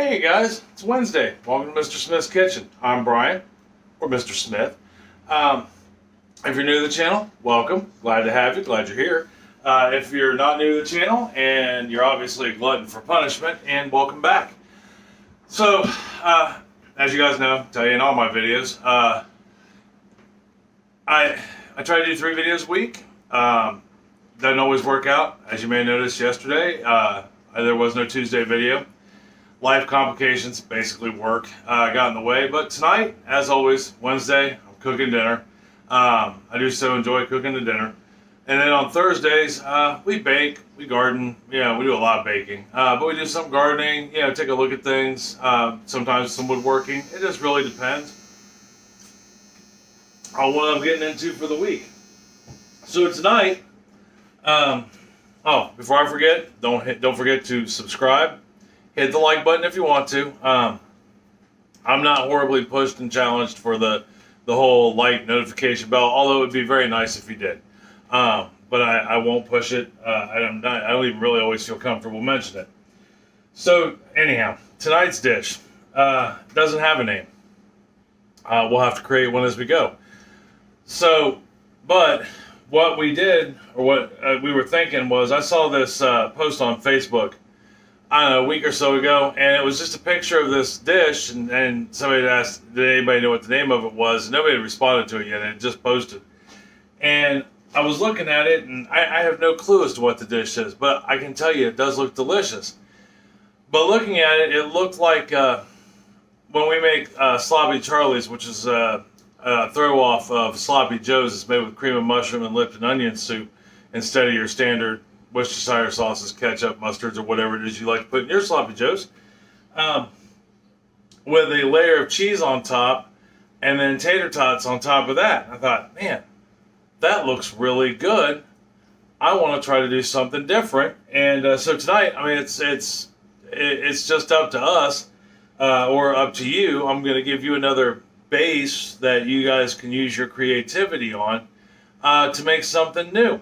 Hey guys, it's Wednesday. Welcome to Mr. Smith's Kitchen. I'm Brian, or Mr. Smith. If you're new to the channel, welcome. Glad to have you. Glad you're here. If you're not new to the channel, and you're obviously a glutton for punishment, and welcome back. So, as you guys know, tell you in all my videos, I try to do 3 videos a week. Doesn't always work out. As you may have noticed yesterday, there was no Tuesday video. Life complications, basically work, got in the way. But tonight, as always, Wednesday, I'm cooking dinner. I do so enjoy cooking the dinner. And then on Thursdays, we bake, we garden. Yeah, we do a lot of baking. But we do some gardening, take a look at things. Sometimes some woodworking. It just really depends on what I'm getting into for the week. So tonight, before I forget, don't forget to subscribe. Hit the like button if you want to. I'm not horribly pushed and challenged for the whole like notification bell, although it would be very nice if you did. But I won't push it. I don't even really always feel comfortable mentioning it. So anyhow, tonight's dish doesn't have a name. We'll have to create one as we go. So, but what we did, or what we were thinking was, I saw this post on Facebook, I don't know, a week or so ago, and it was just a picture of this dish, and somebody asked, did anybody know what the name of it was? Nobody had responded to it yet. It just posted. And I was looking at it, and I have no clue as to what the dish is, but I can tell you it does look delicious. But looking at it, it looked like when we make Sloppy Charlie's, which is a throw-off of Sloppy Joe's. It's made with cream of mushroom and Lipton onion soup instead of your standard Worcestershire sauces, ketchup, mustards, or whatever it is you like to put in your Sloppy Joes, with a layer of cheese on top, and then tater tots on top of that. I thought, man, that looks really good. I want to try to do something different. And so tonight, I mean, it's just up to us, or up to you. I'm going to give you another base that you guys can use your creativity on to make something new.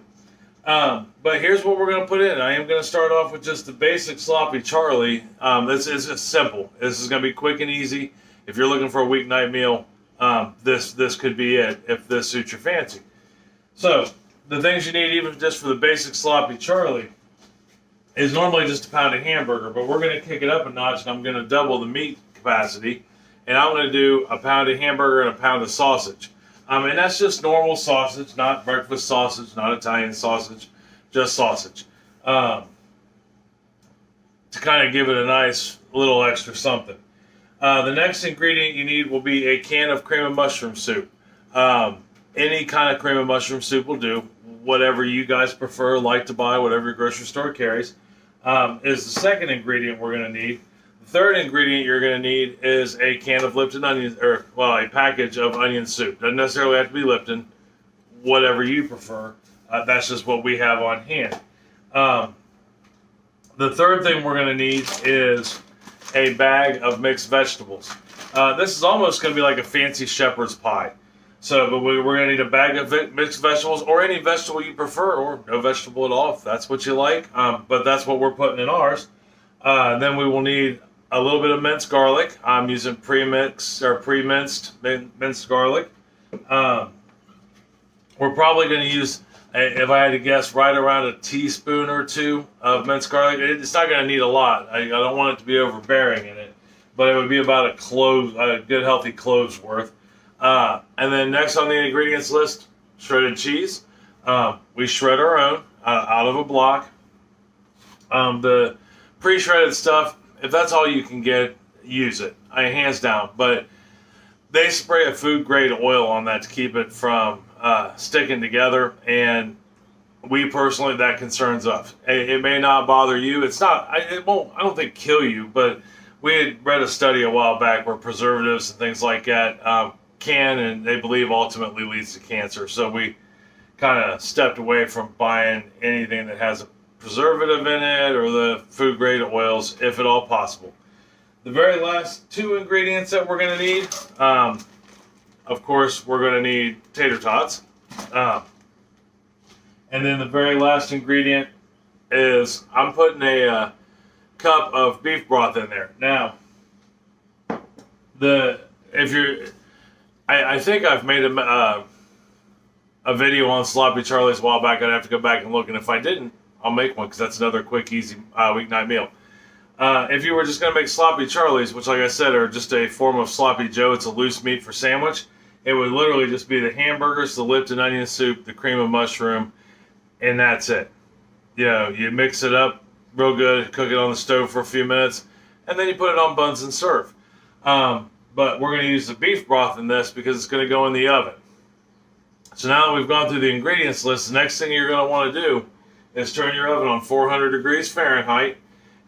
But here's what we're going to put in. I am going to start off with just the basic Sloppy Charlie. This is simple. This is going to be quick and easy. If you're looking for a weeknight meal, this could be it if this suits your fancy. So the things you need, even just for the basic Sloppy Charlie, is normally just a pound of hamburger, but we're going to kick it up a notch, and I'm going to double the meat capacity, and I'm going to do a pound of hamburger and a pound of sausage. And that's just normal sausage, not breakfast sausage, not Italian sausage, just sausage. To kind of give it a nice little extra something. The next ingredient you need will be a can of cream of mushroom soup. Any kind of cream of mushroom soup will do. Whatever you guys prefer, like to buy, whatever your grocery store carries, is the second ingredient we're going to need. The third ingredient you're going to need is a can of Lipton onion, or a package of onion soup. Doesn't necessarily have to be Lipton, whatever you prefer. That's just what we have on hand. The third thing we're going to need is a bag of mixed vegetables. This is almost going to be like a fancy shepherd's pie. So, but we're going to need a bag of mixed vegetables, or any vegetable you prefer, or no vegetable at all if that's what you like. But that's what we're putting in ours. Then we will need a little bit of minced garlic. I'm using pre-minced minced garlic. We're probably going to use, if I had to guess, right around a teaspoon or 2 of minced garlic. It's not going to need a lot. I don't want it to be overbearing in it, but it would be about a good healthy clove's worth. And then next on the ingredients list, shredded cheese. We shred our own out of a block. The pre-shredded stuff, if that's all you can get, use it. Hands down. But they spray a food-grade oil on that to keep it from sticking together, and we personally, that concerns us. It may not bother you. It won't, I don't think, kill you, but we had read a study a while back where preservatives and things like that can, and they believe ultimately leads to cancer. So we kind of stepped away from buying anything that has a preservative in it or the food grade oils, if at all possible. The very last 2 ingredients that we're going to need, of course, we're going to need tater tots. And then the very last ingredient is I'm putting a cup of beef broth in there. Now, if you're, I think I've made a video on sloppy Charlies a while back. I'd have to go back and look, and if I didn't, I'll make one because that's another quick, easy weeknight meal. If you were just going to make sloppy Charlies, which, like I said, are just a form of sloppy Joe, it's a loose meat for sandwich. It would literally just be the hamburgers, the Lipton onion soup, the cream of mushroom, and that's it. You know, you mix it up real good, cook it on the stove for a few minutes, and then you put it on buns and serve. But we're going to use the beef broth in this because it's going to go in the oven. So now that we've gone through the ingredients list, the next thing you're going to want to do is turn your oven on 400 degrees Fahrenheit,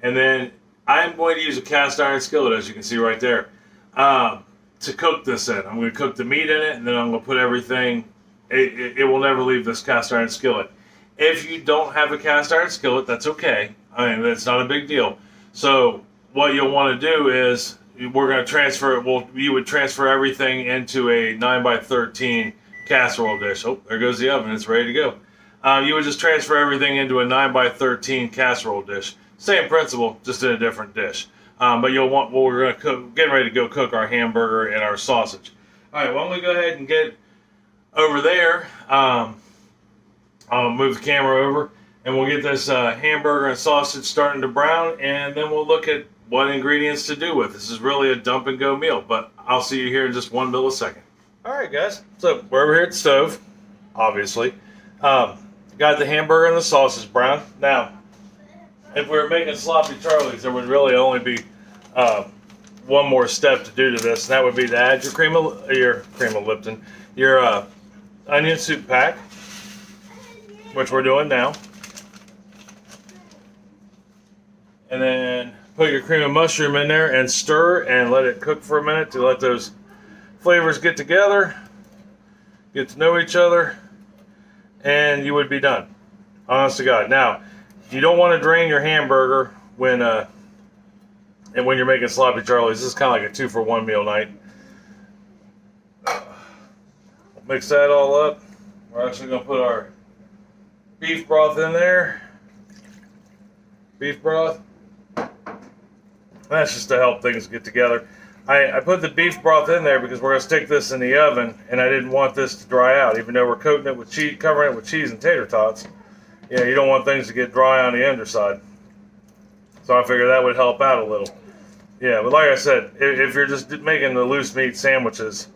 and then I'm going to use a cast iron skillet, as you can see right there, to cook this in. I'm going to cook the meat in it, and then I'm going to put everything. It will never leave this cast iron skillet. If you don't have a cast iron skillet, that's okay. I mean, that's not a big deal. So what you'll want to do is we're going to transfer it. Well, you would transfer everything into a 9x13 casserole dish. Oh, there goes the oven. It's ready to go. You would just transfer everything into a 9x13 casserole dish. Same principle, just in a different dish. But you'll want, well, we're going to cook, getting ready to go cook our hamburger and our sausage. All right, why don't we go ahead and get over there. I'll move the camera over, and we'll get this hamburger and sausage starting to brown, and then we'll look at what ingredients to do with. This is really a dump and go meal, but I'll see you here in just 1 millisecond. All right, guys. So we're over here at the stove, obviously. Got the hamburger and the sausage brown. Now, if we were making sloppy Charlies, there would really only be one more step to do to this, and that would be to add your cream of Lipton, your onion soup pack, which we're doing now, and then put your cream of mushroom in there and stir and let it cook for a minute to let those flavors get together, get to know each other, and you would be done. Honest to God. Now, you don't want to drain your hamburger when you're making sloppy Charlies. This is kind of like a 2-for-1 meal night. We'll mix that all up. We're actually going to put our beef broth in there. Beef broth. That's just to help things get together. I put the beef broth in there because we're going to stick this in the oven, and I didn't want this to dry out, even though we're coating it with cheese, covering it with cheese and tater tots. You know, you don't want things to get dry on the underside. So I figured that would help out a little. Yeah, but like I said, if you're just making the loose meat sandwiches,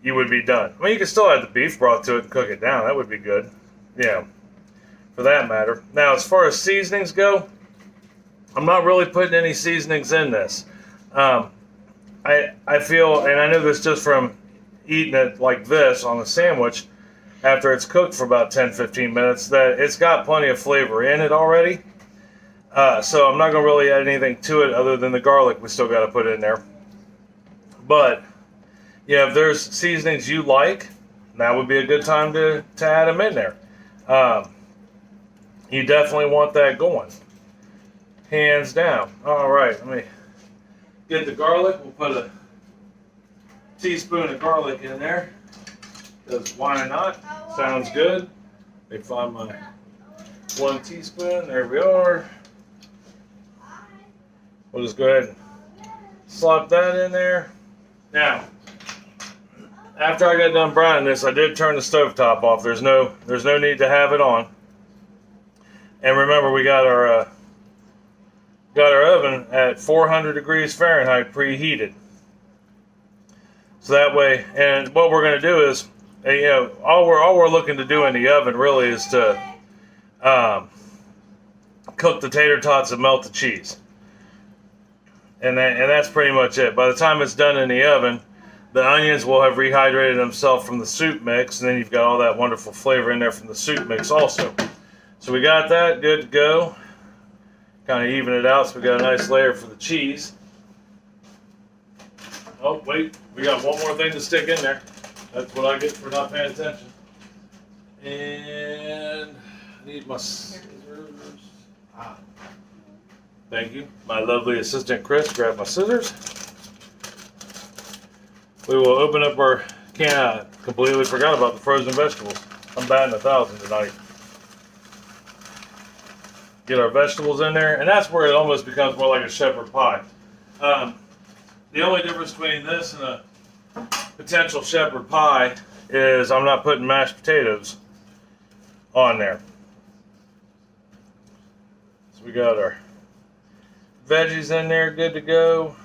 you would be done. I mean, you can still add the beef broth to it and cook it down. That would be good. Yeah, for that matter. Now, as far as seasonings go, I'm not really putting any seasonings in this. I feel, and I know this just from eating it like this on a sandwich, after it's cooked for about 10-15 minutes, that it's got plenty of flavor in it already. So I'm not going to really add anything to it other than the garlic we still got to put in there. But, yeah, if there's seasonings you like, that would be a good time to add them in there. You definitely want that going. Hands down. All right, let me get the garlic. We'll put a teaspoon of garlic in there. Because why not? Sounds good. Let me find my 1 teaspoon. There we are. We'll just go ahead and slop that in there. Now, after I got done browning this, I did turn the stovetop off. There's no need to have it on. And remember, we got our oven at 400 degrees Fahrenheit preheated. So that way, and what we're going to do is, you know, all we're looking to do in the oven really is to cook the tater tots and melt the cheese. And that's pretty much it. By the time it's done in the oven, the onions will have rehydrated themselves from the soup mix, and then you've got all that wonderful flavor in there from the soup mix also. So we got that good to go. Kind of even it out so we got a nice layer for the cheese. Oh, wait, we got one more thing to stick in there. That's what I get for not paying attention. And I need my scissors. Thank you. My lovely assistant Chris grabbed my scissors. We will open up our can. I completely forgot about the frozen vegetables. I'm batting 1,000 tonight. Get our vegetables in there, and that's where it almost becomes more like a shepherd pie. The The only difference between this and a potential shepherd pie is I'm not putting mashed potatoes on there. So we got our veggies in there, good to go.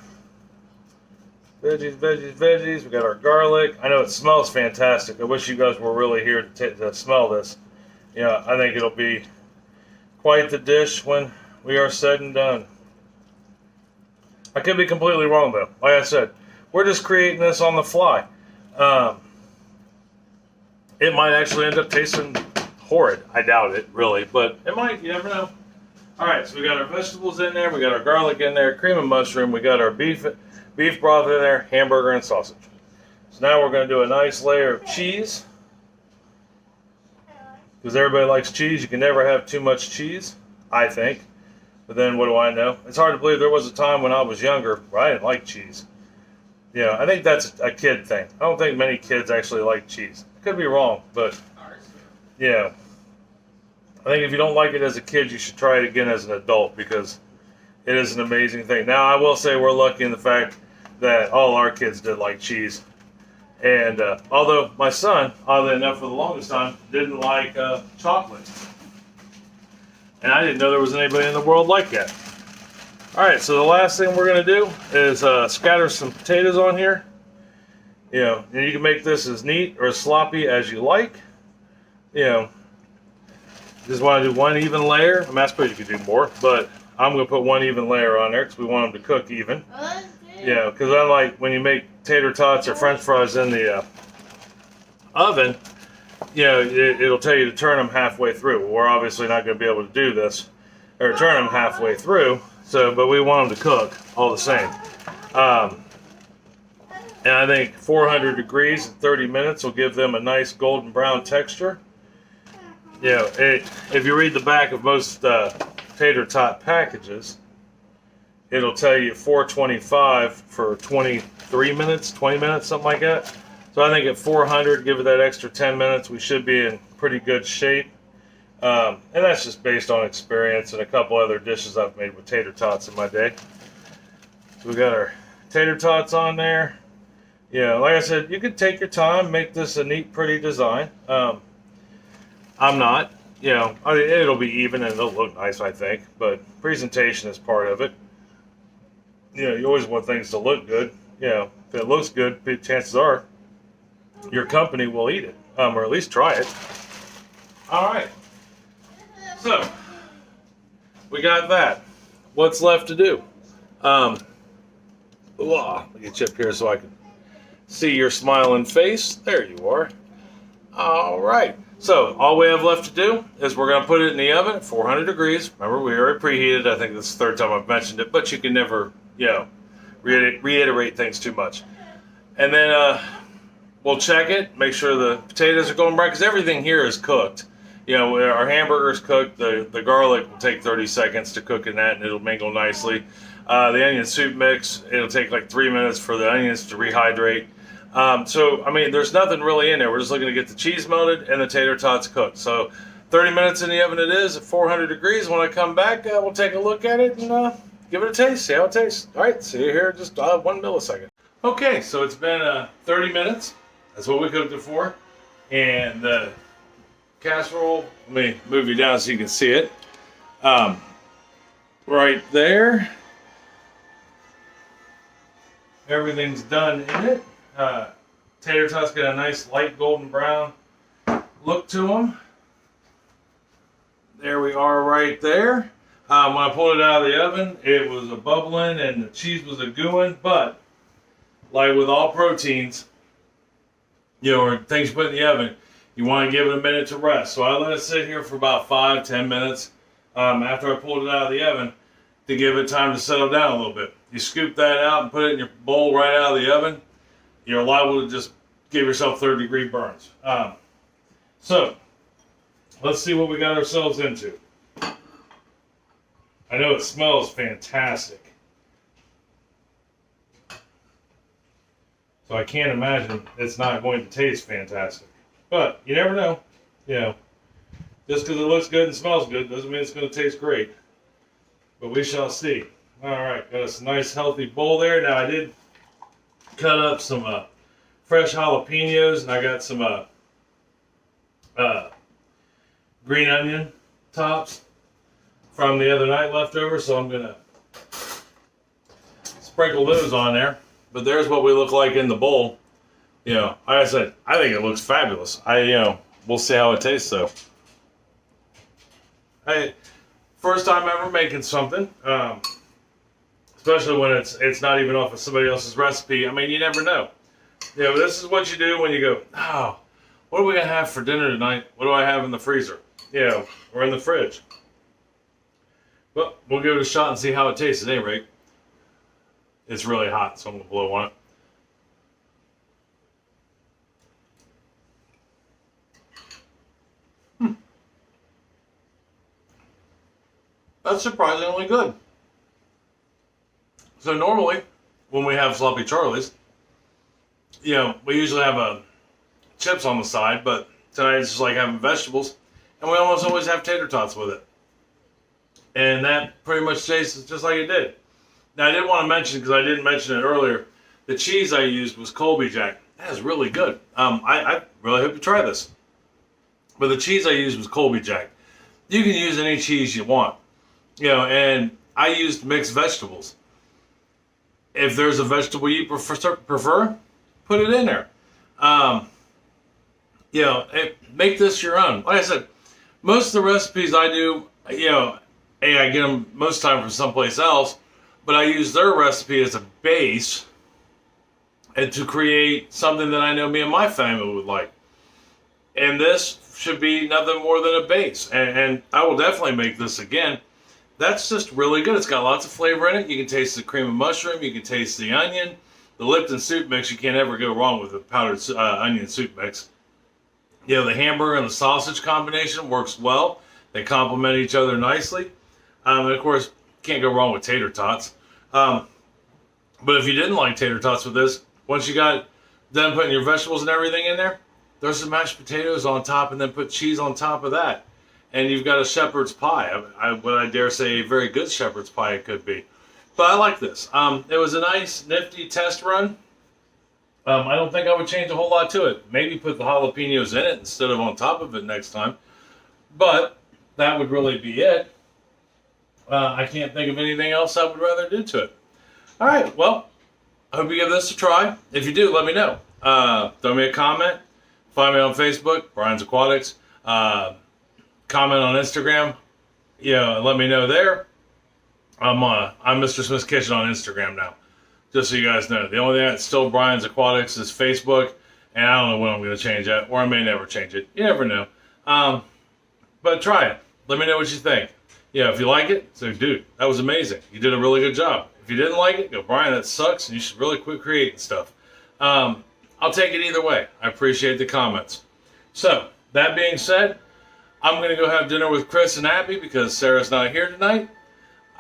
Veggies, veggies, veggies. We got our garlic. I know it smells fantastic. I wish you guys were really here to smell this. Yeah, I think it'll be quite the dish when we are said and done. I could be completely wrong though. Like I said, we're just creating this on the fly. It might actually end up tasting horrid. I doubt it, really, but it might. You never know. All right, so we got our vegetables in there. We got our garlic in there, cream and mushroom. We got our beef broth in there, hamburger and sausage. So now we're going to do a nice layer of cheese. Because everybody likes cheese. You can never have too much cheese, I think. But then what do I know? It's hard to believe there was a time when I was younger where I didn't like cheese. Yeah, I think that's a kid thing. I don't think many kids actually like cheese. I could be wrong, but yeah. I think if you don't like it as a kid, you should try it again as an adult because it is an amazing thing. Now, I will say we're lucky in the fact that all our kids did like cheese. And although my son, oddly enough, for the longest time, didn't like chocolate. And I didn't know there was anybody in the world like that. All right, so the last thing we're going to do is scatter some potatoes on here. You know, and you can make this as neat or as sloppy as you like. You know, just want to do one even layer. I mean, I suppose you could do more, but I'm going to put one even layer on there because we want them to cook even. Yeah, because unlike when you make tater tots or French fries in the oven, you know, it'll tell you to turn them halfway through. We're obviously not going to be able to do this or turn them halfway through. So, but we want them to cook all the same. And I think 400 degrees in 30 minutes will give them a nice golden brown texture. You know, if you read the back of most tater tot packages, it'll tell you 425 for 23 minutes, 20 minutes, something like that. So I think at 400, give it that extra 10 minutes, we should be in pretty good shape. And that's just based on experience and a couple other dishes I've made with tater tots in my day. So we got our tater tots on there. You know, like I said, you could take your time, make this a neat, pretty design. I'm not. You know, I mean, it'll be even and it'll look nice, I think. But presentation is part of it. You know, you always want things to look good. You know, if it looks good, chances are your company will eat it, or at least try it. All right. So, we got that. What's left to do? Let me get you up here so I can see your smiling face. There you are. All right. So, all we have left to do is we're going to put it in the oven at 400 degrees. Remember, we already preheated. I think this is the third time I've mentioned it, but you can never, you know, reiterate things too much. And then we'll check it, make sure the potatoes are going right, because everything here is cooked. You know, our hamburger's cooked. The garlic will take 30 seconds to cook in that, and it'll mingle nicely. The onion soup mix, it'll take like 3 minutes for the onions to rehydrate. So, I mean, there's nothing really in there. We're just looking to get the cheese melted and the tater tots cooked. So, 30 minutes in the oven it is at 400 degrees. When I come back, we'll take a look at it and give it a taste, see how it tastes. All right, see you here just 1 millisecond. Okay, so it's been 30 minutes. That's what we cooked it for. And the casserole, let me move you down so you can see it. Right there. Everything's done in it. Tater tots got a nice light golden brown look to them. There we are right there. When I pulled it out of the oven, it was a bubbling and the cheese was a gooing, but like with all proteins, you know, or things you put in the oven, you want to give it a minute to rest. So I let it sit here for about 5-10 minutes after I pulled it out of the oven to give it time to settle down a little bit. You scoop that out and put it in your bowl right out of the oven, you're liable to just give yourself 3rd-degree burns. So let's see what we got ourselves into. I know it smells fantastic. So I can't imagine it's not going to taste fantastic. But you never know. You know, just because it looks good and smells good doesn't mean it's going to taste great. But we shall see. All right, got us a nice healthy bowl there. Now I did cut up some fresh jalapenos, and I got some green onion tops from the other night left over, so I'm gonna sprinkle those on there. But there's what we look like in the bowl. You know, like I said, I think it looks fabulous. We'll see how it tastes though. Hey, first time ever making something, especially when it's not even off of somebody else's recipe. I mean, you never know. You know, this is what you do when you go, oh, what are we gonna have for dinner tonight? What do I have in the freezer? You know, or in the fridge. But we'll give it a shot and see how it tastes at any rate. It's really hot, so I'm gonna blow on it. That's surprisingly good. So normally, when we have sloppy Charlies, you know, we usually have chips on the side, but tonight it's just like having vegetables, and we almost always have tater tots with it. And that pretty much tastes just like it did. Now I did want to mention, because I didn't mention it earlier, the cheese I used was Colby Jack. That is really good. I really hope you try this. But the cheese I used was Colby Jack. You can use any cheese you want. You know, and I used mixed vegetables. If there's a vegetable you prefer, put it in there. You know, make this your own. Like I said, most of the recipes I do, you know, I get them most of the time from someplace else, but I use their recipe as a base and to create something that I know me and my family would like. And this should be nothing more than a base. And I will definitely make this again. That's just really good. It's got lots of flavor in it. You can taste the cream of mushroom. You can taste the onion. The Lipton soup mix, you can't ever go wrong with the powdered onion soup mix. You know, the hamburger and the sausage combination works well. They complement each other nicely. And of course, can't go wrong with tater tots. But if you didn't like tater tots with this, once you got done putting your vegetables and everything in there, there's some mashed potatoes on top, and then put cheese on top of that. And you've got a shepherd's pie. What I dare say, a very good shepherd's pie it could be. But I like this. It was a nice, nifty test run. I don't think I would change a whole lot to it. Maybe put the jalapenos in it instead of on top of it next time. But that would really be it. I can't think of anything else I would rather do to it. All right, well, I hope you give this a try. If you do, let me know. Throw me a comment. Find me on Facebook, Brian's Aquatics. Comment on Instagram, you know, and let me know there. I'm Mr. Smith's Kitchen on Instagram now, just so you guys know. The only thing that's still Brian's Aquatics is Facebook, and I don't know when I'm going to change that, or I may never change it. You never know. But try it. Let me know what you think. Yeah, if you like it, say, dude, that was amazing. You did a really good job. If you didn't like it, go, Brian, that sucks, and you should really quit creating stuff. I'll take it either way. I appreciate the comments. So, that being said, I'm going to go have dinner with Chris and Abby because Sarah's not here tonight.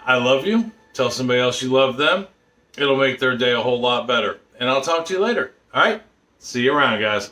I love you. Tell somebody else you love them. It'll make their day a whole lot better. And I'll talk to you later. All right? See you around, guys.